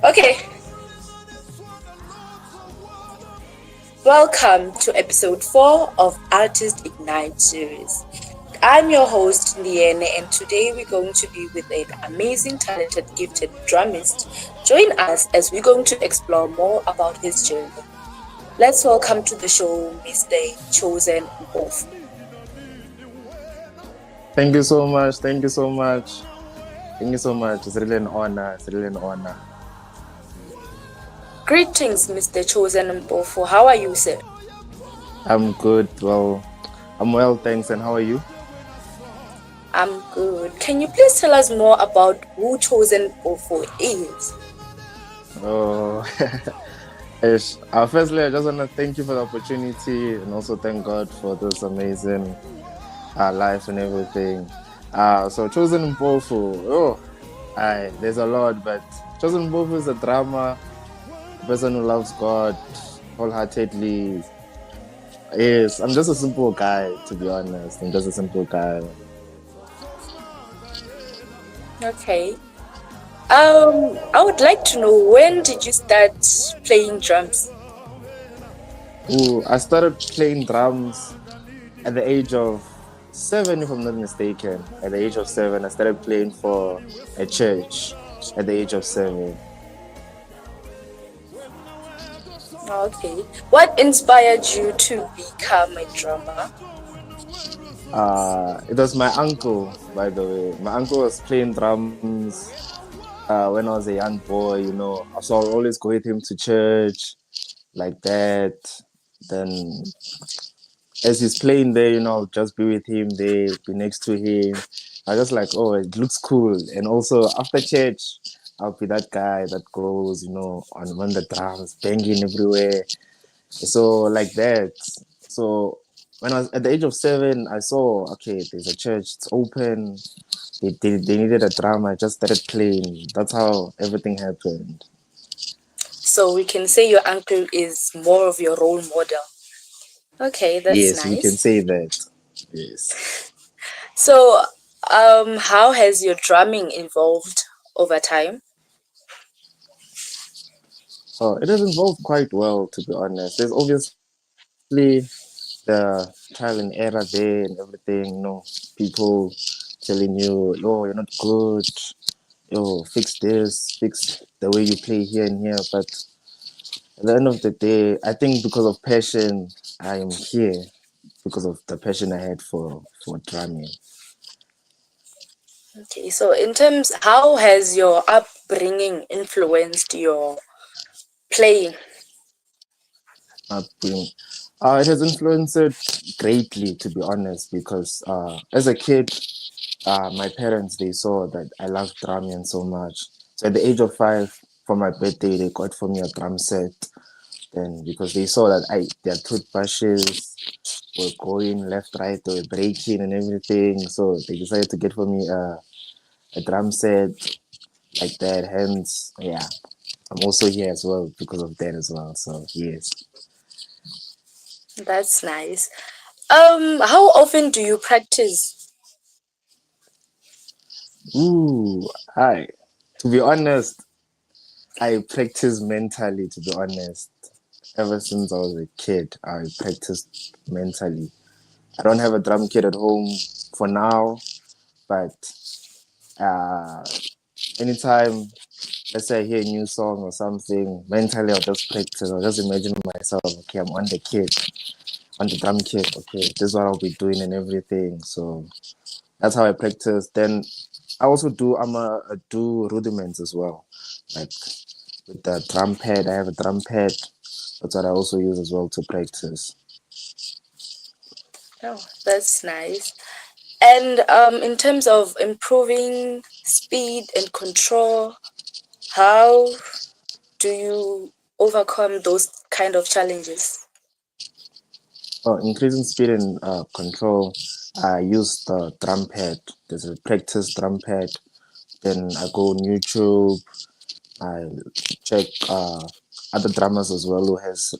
Okay, welcome to episode 4 of Artist Ignite series. I'm your host, Liene, and today we're going to be with an amazing, talented, gifted drummist. Join us as we're going to explore more about his journey. Let's welcome to the show Mr. Chosen Mpofu. Thank you so much. Thank you so much. Thank you so much. It's really an honor. It's really an honor. Greetings, Mr. Chosen Mpofu. How are you, sir? I'm good. Well, I'm well, thanks. And how are you? I'm good. Can you please tell us more about who Chosen Mpofu is? Oh, firstly, I just want to thank you for the opportunity and also thank God for this amazing life and everything. So, Chosen Mpofu. There's a lot, but Chosen Mpofu is a drummer, a person who loves God wholeheartedly. Yes, I'm just a simple guy, to be honest. I'm just a simple guy. Okay. I would like to know, when did you start playing drums? I started playing drums at the age of 7, if I'm not mistaken. At the age of 7, I started playing for a church at the age of 7. Okay. What inspired you to become a drummer? It was my uncle, by the way. My uncle was playing drums when I was a young boy, So I'll always go with him to church like that. Then as he's playing there, I'll just be with him there, be next to him. I just like, oh, it looks cool. And also after church, I'll be that guy that goes, on the drums, banging everywhere. So like that. So when I was at the age of 7, I saw, okay, there's a church, it's open. They needed a drum. I just started playing. That's how everything happened. So we can say your uncle is more of your role model. Okay, that's Yes, we can nice. say that. Yes. So, how has your drumming evolved over time? Oh, it has evolved quite well, to be honest. There's obviously the trial and error there and everything, people telling you, oh, you're not good, oh, fix this, fix the way you play here and here. But at the end of the day, I think because of passion, I am here because of the passion I had for drumming. Okay, so in terms, how has your upbringing influenced your playing? Being, it has influenced it greatly, to be honest, because as a kid, my parents, they saw that I loved drumming so much. So at the age of 5, for my birthday, they got for me a drum set. Then because they saw that their toothbrushes were going left, right, they were breaking and everything. So they decided to get for me a drum set like that. Hence, yeah, I'm also here as well because of that as well. So yes. That's nice. How often do you practice? Ooh, I. To be honest, I practice mentally. To be honest, ever since I was a kid, I practiced mentally. I don't have a drum kit at home for now, but uh, anytime, let's say I hear a new song or something, mentally I'll just practice. I'll just imagine myself, okay, I'm on the kit, on the drum kit, okay, this is what I'll be doing and everything. So that's how I practice. Then I also do rudiments as well. Like with the drum pad, I have a drum pad. That's what I also use as well to practice. Oh, that's nice. And in terms of improving speed and control, how do you overcome those kind of challenges? Increasing speed and control, I use the drum pad. There's a practice drum pad. Then I go on YouTube. I check other drummers as well who has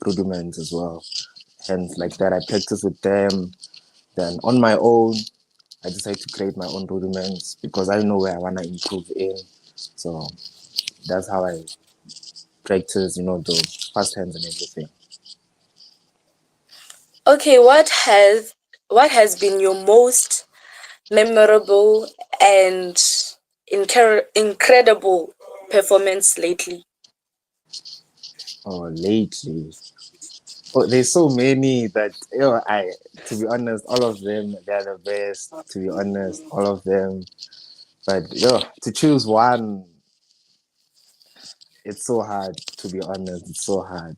rudiments as well. And like that, I practice with them. Then on my own, I decide to create my own rudiments because I know where I want to improve in. So that's how I practice, the fast hands and everything. Okay, what has been your most memorable and incredible performance lately? Oh, lately. Oh, there's so many that to be honest, all of them they're the best. To be honest, all of them. But to choose one, it's so hard. To be honest, it's so hard.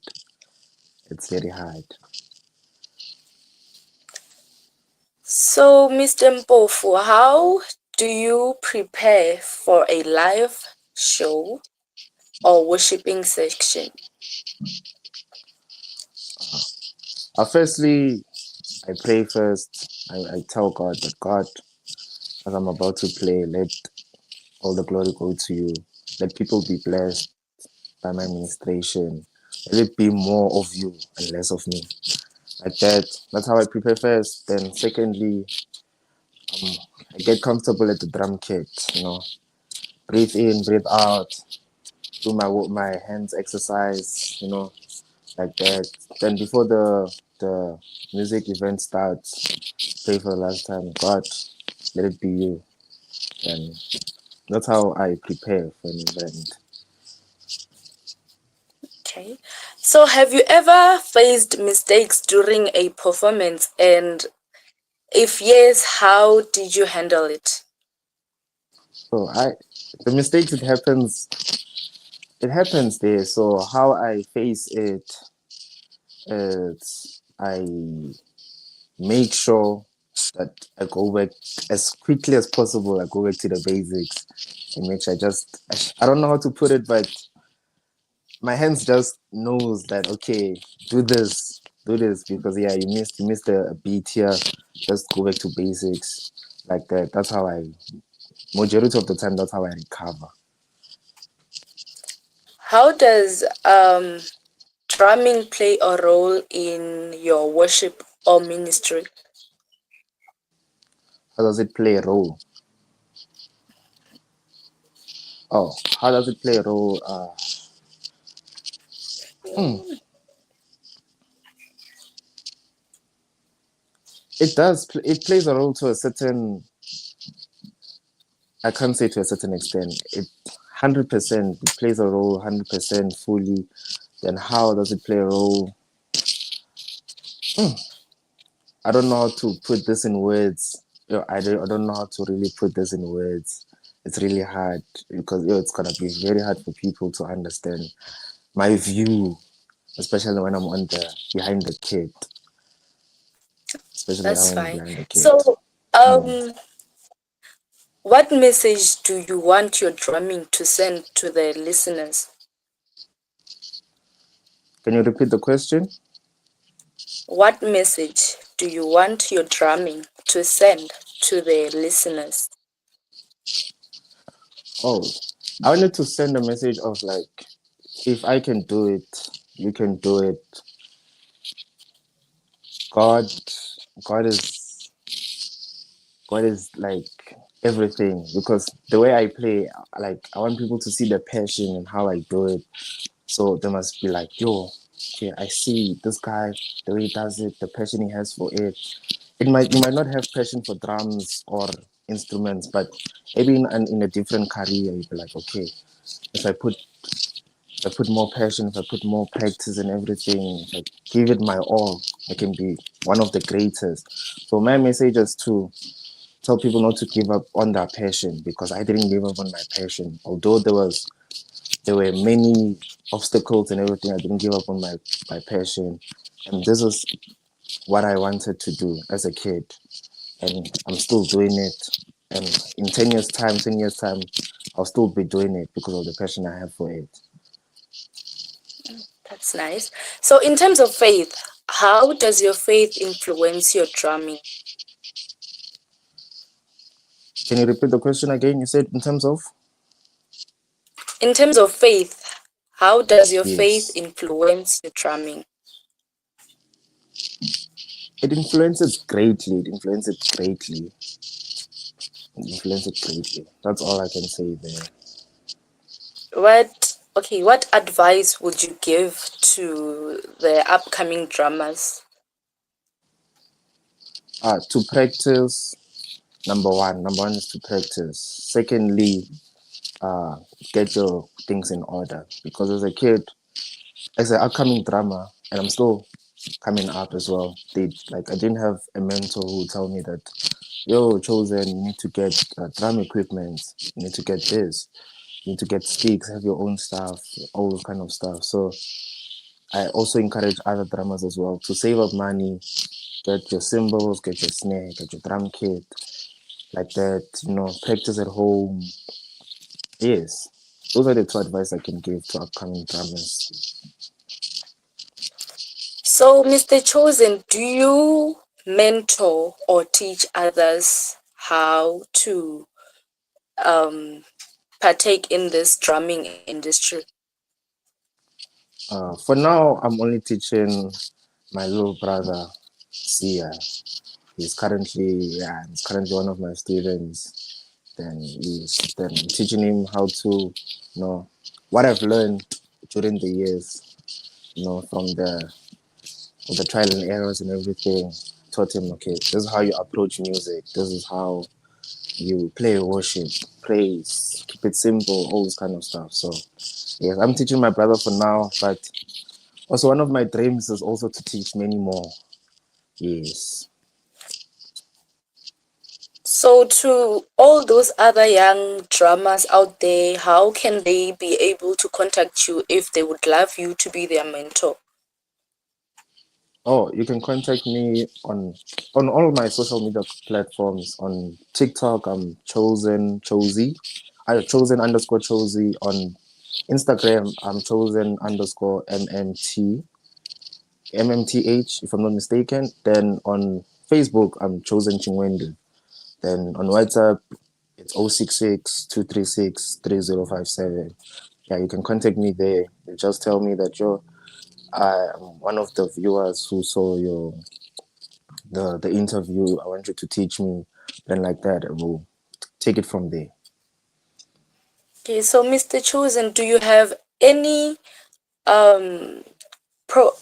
It's very hard. So, Mr. Mpofu, how do you prepare for a live show or worshiping section? Firstly, I pray first. I tell God that God, as I'm about to play, let all the glory go to you. Let people be blessed by my ministration. Let it be more of you and less of me. Like that. That's how I prepare first. Then secondly, I get comfortable at the drum kit. Breathe in, breathe out. Do my hands exercise. Like that. Then before the music event starts, pray for the last time. God, let it be you. And that's how I prepare for an event. Okay. So, have you ever faced mistakes during a performance? And if yes, how did you handle it? So the mistakes it happens there. So how I face it is I make sure that I go back as quickly as possible. I go back to the basics and make sure I don't know how to put it, but my hands just knows that okay, do this because yeah, you missed a beat here. Just go back to basics like that. That's how I majority of the time that's how I recover. How does drumming play a role in your worship or ministry? How does it play a role? Oh, how does it play a role? Hmm, it does. It plays a role to a certain. I can't say to a certain extent. 100%. It plays a role 100% fully. Then how does it play a role? I don't know how to put this in words. I don't know how to really put this in words. It's really hard because it's gonna be very hard for people to understand my view, especially when I'm on the behind the kit. Especially when That's I'm fine. behind the kit. So, Hmm. what message do you want your drumming to send to the listeners? Can you repeat the question? What message do you want your drumming to send to the listeners? Oh, I wanted to send a message of like, if I can do it, you can do it. God, God is, God is like everything because the way I play, like I want people to see the passion and how I do it. So they must be like, yo, okay, I see this guy, the way he does it, the passion he has for it. You might not have passion for drums or instruments, but maybe in a different career, you'd be like, okay, if I put if I put more passion, if I put more practice and everything, if I give it my all, I can be one of the greatest. So my message is to tell people not to give up on their passion because I didn't give up on my passion. Although there were many obstacles and everything, I didn't give up on my passion. And this is what I wanted to do as a kid. And I'm still doing it. And in 10 years time, I'll still be doing it because of the passion I have for it. That's nice. So, in terms of faith, how does your faith influence your drumming? Can you repeat the question again? You said in terms of? In terms of faith, how does your faith Yes. influence your drumming? It influences greatly. It influences greatly. It influences greatly. That's all I can say there. What advice would you give to the upcoming drummers? To practice, number one is to practice. Secondly, uh, get your things in order, because as a kid, as an upcoming drummer, and I'm still coming up as well, I didn't have a mentor who would tell me that, yo, chosen, you need to get drum equipment, you need to get this, you need to get sticks, have your own stuff, all those kind of stuff. So I also encourage other drummers as well to save up money, get your cymbals, get your snare, get your drum kit, like that, practice at home. Yes, those are the two advice I can give to upcoming drummers. So, Mr. Chosen, do you mentor or teach others how to um, partake in this drumming industry? For now, I'm only teaching my little brother, Sia. He's currently one of my students. Then I'm teaching him how to, what I've learned during the years, from the trial and errors and everything. Taught him, okay, this is how you approach music. This is how you play worship, praise, keep it simple, all this kind of stuff. So yes, I'm teaching my brother for now, but also one of my dreams is also to teach many more. Yes. So, to all those other young drummers out there, how can they be able to contact you if they would love you to be their mentor? Oh, you can contact me on all my social media platforms. On TikTok, I'm chosen underscore Chosy. On Instagram, I'm chosen underscore MMTH, if I'm not mistaken. Then on Facebook, I'm chosen Chingwendu. Then on WhatsApp, it's 066 236 3057. Yeah, you can contact me there. You just tell me that I'm one of the viewers who saw the interview. I want you to teach me. Then like that, I will take it from there. Okay, so Mr. Chosen, do you have any um pro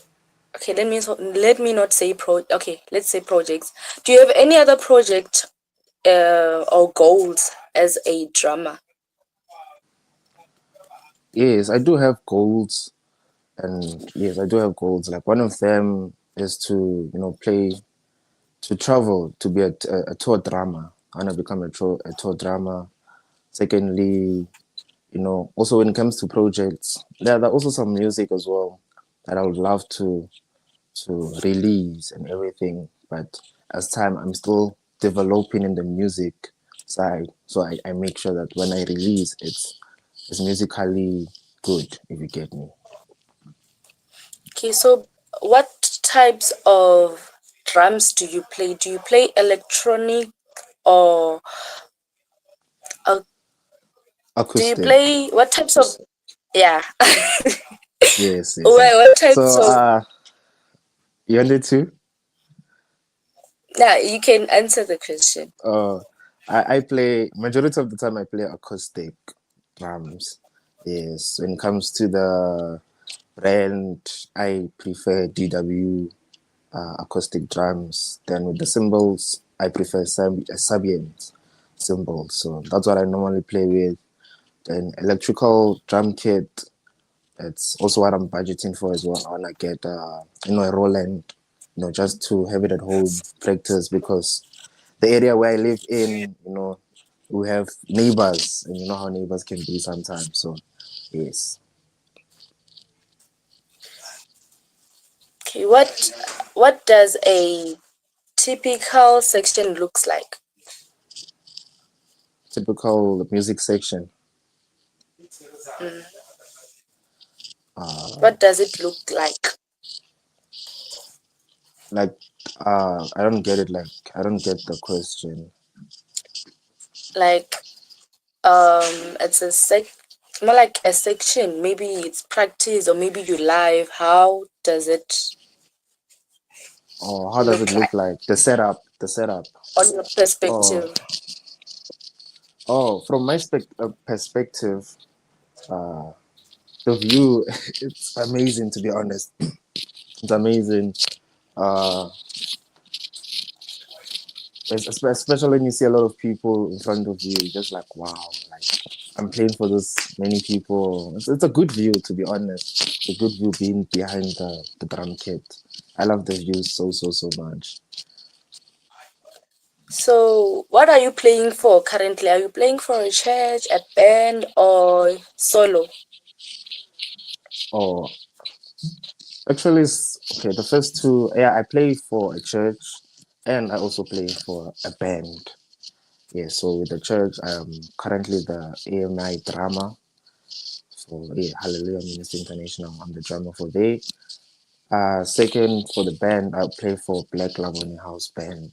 okay, let me not say okay, let's say projects. Do you have any other project or goals as a drummer? Yes, I do have goals, and yes, I do have goals. Like one of them is to to travel, to be a tour drama. I want to become a tour drama. Secondly, also when it comes to projects, there are also some music as well that I would love to release and everything. But as time, I'm still developing in the music side, so I make sure that when I release, it's musically good. If you get me. Okay, so what types of drums do you play? Do you play electronic or uh, do you Acoustic. play what types of yeah? Yes, yes, yes. What types So of you wanted to? yeah, you can answer the question. Uh, I play majority of the time. I play acoustic drums. Yes, when it comes to the brand, I prefer DW acoustic drums. Then with the cymbals, I prefer Sabian cymbals. So that's what I normally play with. Then electrical drum kit. It's also what I'm budgeting for as well. I wanna get a Roland, just to have it at home, practice, because the area where I live in, we have neighbors, and you know how neighbors can be sometimes. So yes, Okay, what does a typical section looks like? typical music section. Mm. Uh, What does it look like? like I don't get it. Like I don't get the question. Like it's more like a section. Maybe it's practice or maybe you live. How does it Or how does it look look like like? The setup. The setup. on your Oh, perspective? from my perspective, The view, it's amazing to be honest. It's amazing. Uh, especially when you see a lot of people in front of you, you're just like, wow, like I'm playing for this many people. It's a good view, to be honest. It's a good view being behind the drum kit. I love the view so much. So, what are you playing for currently? Are you playing for a church, a band, or solo? Oh, actually, okay. The first two, yeah, I play for a church, and I also play for a band. Yeah, so with the church, I am currently the AMI drama for Hallelujah Ministry International. I'm the drummer for they. Second, for the band, I play for Black Labone House Band.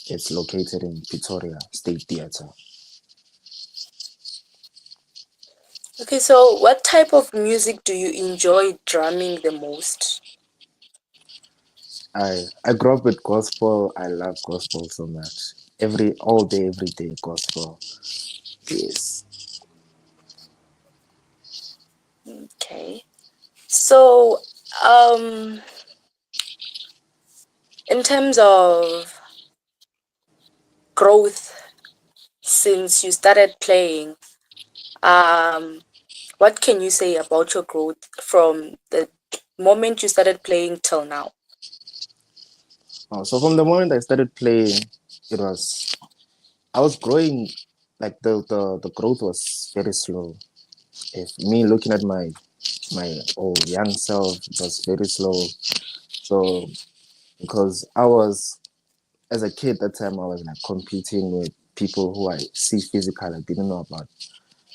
It's located in Pretoria State Theatre. Okay, so what type of music do you enjoy drumming the most? I grew up with gospel. I love gospel so much. All day, every day, gospel. Yes. Okay. So, um, in terms of growth since you started playing, um, what can you say about your growth from the moment you started playing till now? So from the moment I started playing, it was I was growing. Like the growth was very slow. If me looking at my old young self, it was very slow. So because I was as a kid that time, I was like competing with people who I see physical. I didn't know about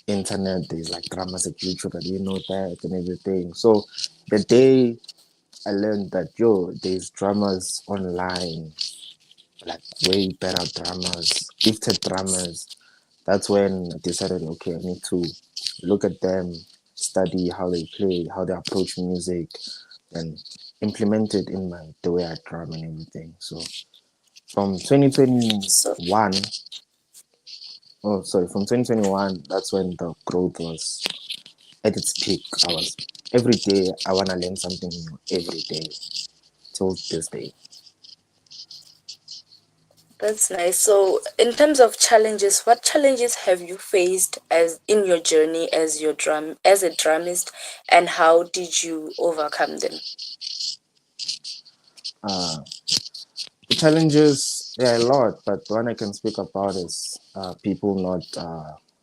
internet. There's like dramas at YouTube. I didn't know that and everything. So the day I learned that there's dramas online, like way better dramas, gifted dramas. That's when I decided, okay, I need to look at them, study how they play, how they approach music, and implement it in the way I drum and everything. So from So 2021, oh sorry, from 2021, that's when the growth was at its peak. I was every day I wanna learn something new every day till this day. that's nice. So, in terms of challenges, what challenges have you faced as in your journey as a drummist, and how did you overcome them? Uh, the challenges, there are a lot, but one I can speak about is people not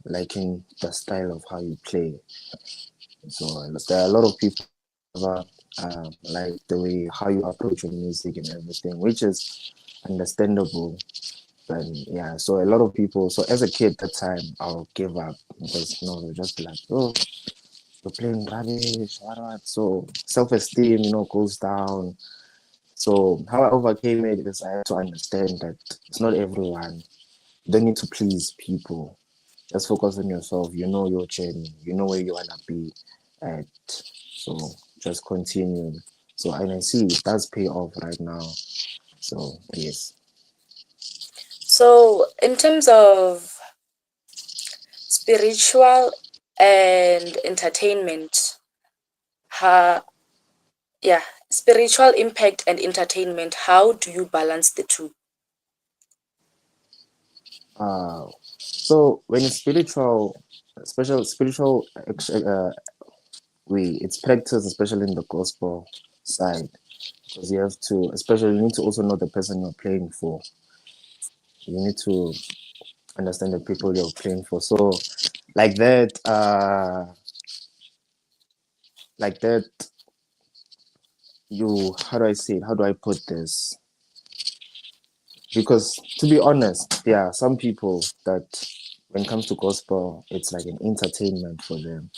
liking the style of how you play. So there are a lot of people never like the way how you approach your music and everything, which is understandable. But yeah, so a lot of people. So as a kid, that time I'll give up because they'll just be like, "Oh, you're playing rubbish, what?" So self-esteem, goes down. So how I overcame it is I had to understand that it's not everyone. You don't need to please people. Just focus on yourself. You know your journey. You know where you wanna be at. So just continue. So and I see it does pay off right now. So yes. So, in terms of spiritual and entertainment, ha, yeah, spiritual impact and entertainment, how do you balance the two? So when it's spiritual, special spiritual way, it's practice, especially in the gospel side, because you have to, especially you need to also know the person you're playing for. You need to understand the people you're playing for. So like that, like that, how do I say it? How do I put this? Because to be honest, there are some people that when it comes to gospel, it's like an entertainment for them.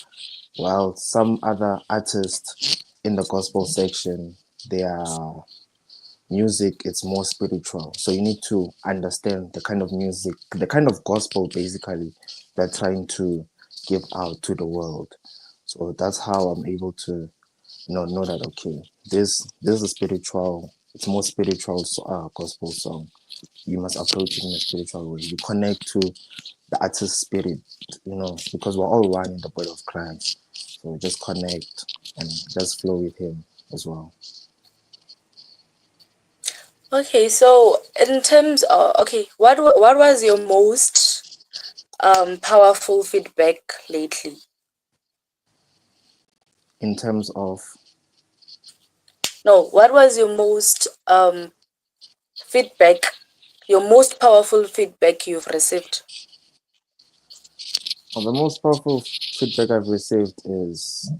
While some other artists in the gospel section, their music it's more spiritual. So you need to understand the kind of music, the kind of gospel basically they're trying to give out to the world. So that's how I'm able to know that okay, this is a spiritual, it's more spiritual gospel song. You must approach it in a spiritual way. You connect to the artist spirit, because we're all one in the body of Christ. So just connect and just flow with him as well. Okay, so in terms of okay, what was your most powerful feedback lately? In terms of No, what was your most feedback, your most powerful feedback you've received? the most powerful feedback I've received is,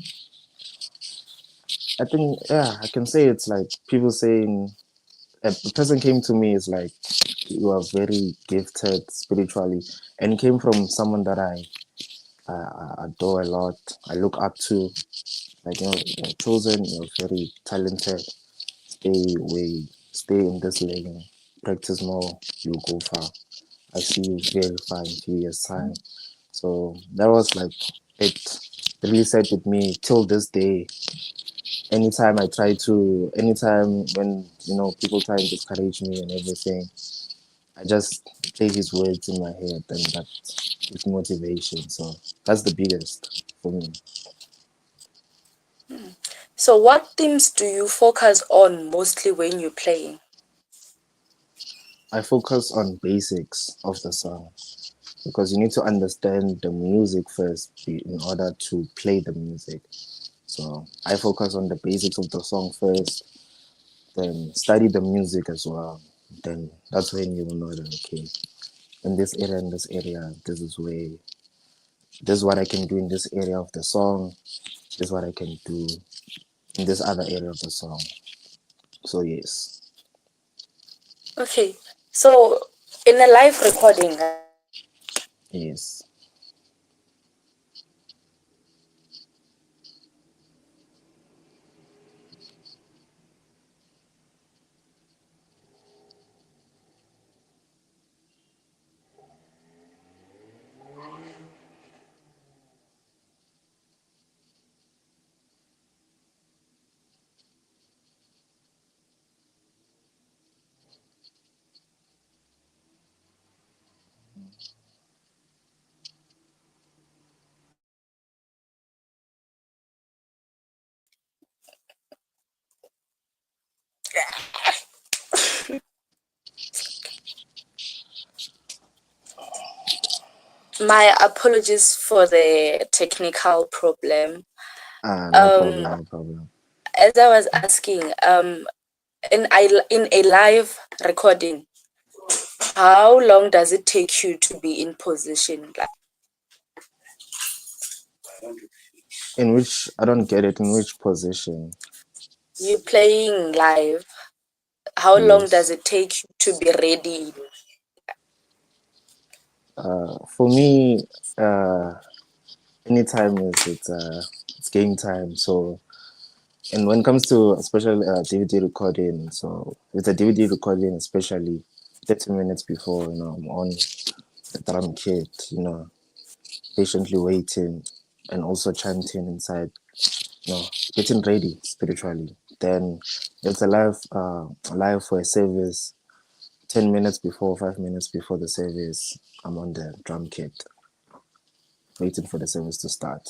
I think, yeah, I can say it's like people saying, a person came to me is like, you are very gifted spiritually, and it came from someone that I adore a lot, I look up to, like, you're chosen, you're very talented, stay in this lane, practice more, you'll go far. I see you very far in a few years' time. So that was like, it really sat with me till this day. Anytime when people try and discourage me and everything, I just play his words in my head, and that gives motivation. So that's the biggest for me. So what themes do you focus on mostly when you're playing? I focus on basics of the song, because you need to understand the music first in order to play the music. So I focus on the basics of the song first, then study the music as well. Then that's when you will know that, okay, in this area, this is what I can do in this area of the song. This is what I can do in this other area of the song. So yes, Okay, so in a live recording, yes. my apologies for the technical problem. No Um, problem, no problem. as I was asking, in a live recording, how long does it take you to be in position? Like In which, I don't get it. In which position? you playing live, how long does Yes. it take you to be ready? For me, uh, anytime it's game time. So, and when it comes to especially DVD recording, so with a DVD recording, especially 30 minutes before, I'm on the drum kit, patiently waiting and also chanting inside, getting ready spiritually. Then it's live for a service. 10 minutes before, 5 minutes before the service, I'm on the drum kit, waiting for the service to start.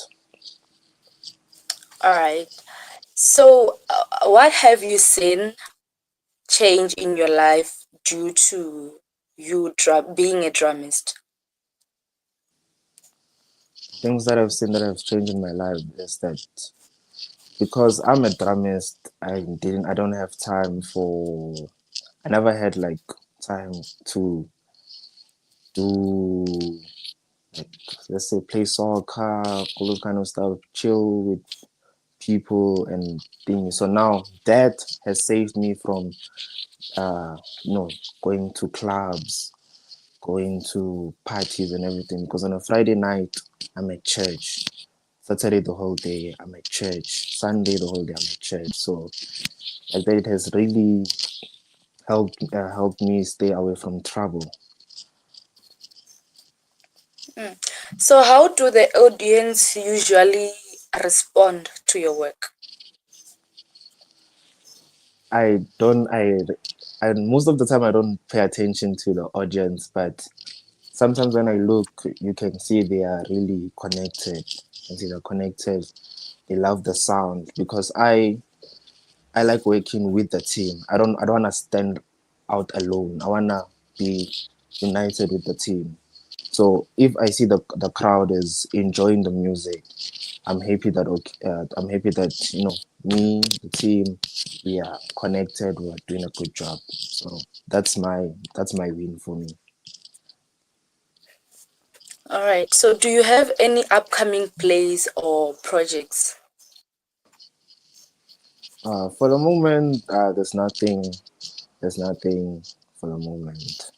All right. So, what have you seen change in your life due to you being a drummist? Things that I've seen that have changed in my life is that because I'm a drummist, I don't have time for, I never had like time to do, like, let's say, play soccer, all those kind of stuff, chill with people and things. So now that has saved me from, uh, going to clubs, going to parties and everything. Because on a Friday night, I'm at church. Saturday the whole day, I'm at church. Sunday the whole day, I'm at church. So like that, it has really helped me stay away from trouble. Mm. So, how do the audience usually respond to your work? I don't. I most of the time I don't pay attention to the audience, but sometimes when I look, you can see they are really connected. You can see they're connected. They love the sound because I like working with the team. I don't want to stand out alone. I wanna be united with the team. So if I see the crowd is enjoying the music, I'm happy that I'm happy that me, the team, we are connected. We are doing a good job. So that's my win for me. All right. So, do you have any upcoming plays or projects? For the moment, there's nothing. There's nothing for the moment.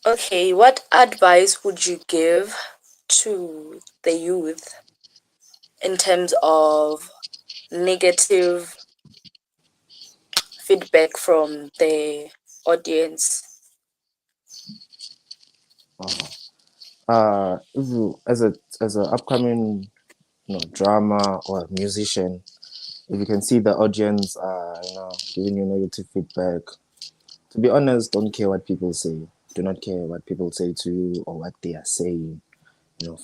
Okay. What advice would you give to the youth in terms of negative feedback from the audience? Uh, if you, as a upcoming drama or musician, if you can see the audience giving you negative feedback, to be honest, don't care what people say. Do not care what people say to you or what they are saying.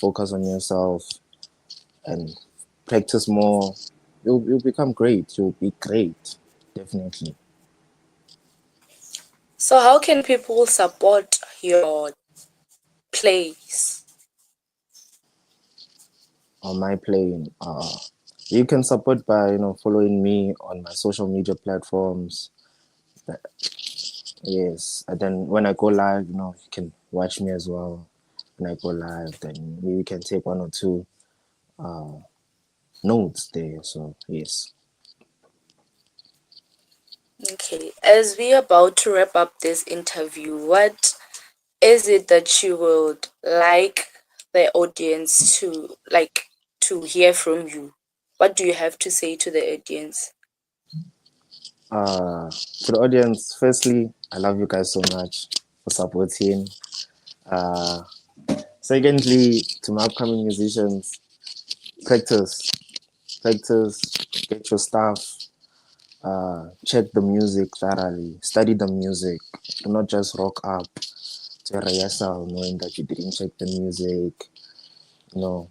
Focus on yourself and practice more. You'll become great. You'll be great, definitely. So, how can people support your plays? On my playing, you can support by following me on my social media platforms. Yes, and then when I go live, you can watch me as well. When I go live, then we can take one or two notes there. So yes. Okay, as we're about to wrap up this interview, what is it that you would like the audience to hear from you? What do you have to say to the audience? To the audience, firstly, I love you guys so much for supporting. Uh, Secondly, to my upcoming musicians, practice, practice, get your stuff, check the music thoroughly, study the music. Do not just rock up to a rehearsal knowing that you didn't check the music. No,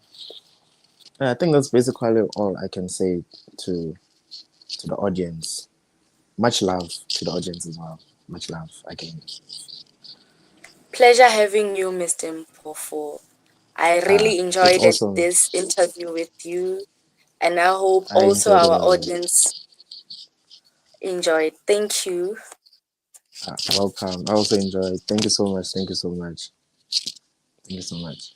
I think that's basically all I can say to the audience. Much love to the audience as well. Much love again. Pleasure having you, Mr. Mpofu. I really It's enjoyed awesome. this interview with you, and I hope I also enjoyed it our as well. audience enjoyed. Thank you. Welcome. I also enjoyed. Thank you so much. Thank you so much. Thank you so much.